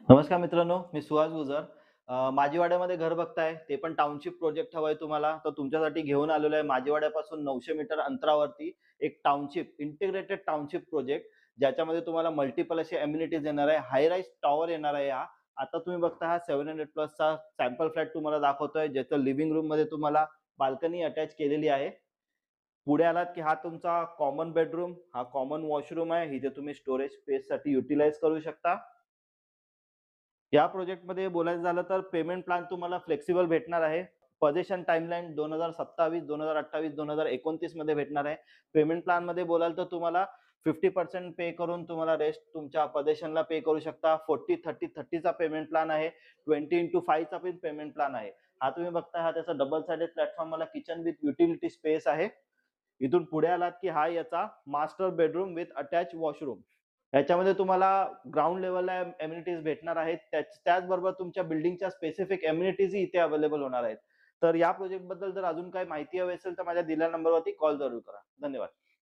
नमस्कार मित्रांनो, मी सुहास गुजर. माझीवाड्यामध्ये घर बघताय, ते पण टाउनशिप प्रोजेक्ट हवाय तुम्हाला, तर तुमच्यासाठी घेऊन आलेलो आहे. माझीवाड्यापासून 900 मीटर अंतरावरती एक टाउनशिप, इंटिग्रेटेड टाउनशिप प्रोजेक्ट, ज्याच्यामध्ये तुम्हाला मल्टिपल असे अम्युनिटीज येणार आहे. हाय राईज टॉवर येणार आहे हा. आता तुम्ही बघता हा 700 प्लसचा सॅम्पल फ्लॅट तुम्हाला दाखवतोय, ज्याचं लिव्हिंग रूममध्ये तुम्हाला बाल्कनी अटॅच केलेली आहे. पुढे आलात की हा तुमचा कॉमन बेडरूम, हा कॉमन वॉशरूम आहे. इथे तुम्ही स्टोरेज स्पेससाठी युटिलाइज करू शकता. या प्रोजेक्टमध्ये बोलायचं झालं तर पेमेंट प्लॅन तुम्हाला फ्लेक्सिबल भेटणार आहे. पोझेशन टाईमलाईन 2027, 2028, 2029 मध्ये भेटणार आहे. पेमेंट प्लॅनमध्ये बोलाल तर तुम्हाला 50% पे करून तुम्हाला रेस्ट तुमच्या पोझेशनला पे करू शकता. 40-30-30 पेमेंट प्लॅन आहे. 20x5 पण पेमेंट प्लॅन आहे. हा तुम्ही बघताय हा त्याचा डबल साइडेड प्लॅटफॉर्म मला किचन विथ युटिलिटी स्पेस आहे. इथून पुढे आलात की हा याचा master bedroom with attach washroom. याच्यामध्ये तुम्हाला ग्राउंड लेव्हलला एम्युनिटीज भेटणार आहेत. त्याचबरोबर तुमच्या बिल्डिंगच्या स्पेसिफिक एम्युनिटीजही इथे अवेलेबल होणार आहेत. तर या प्रोजेक्टबद्दल जर अजून काही माहिती हवी असेल तर माझ्या दिलेल्या नंबरवरती कॉल जरूर करा. धन्यवाद.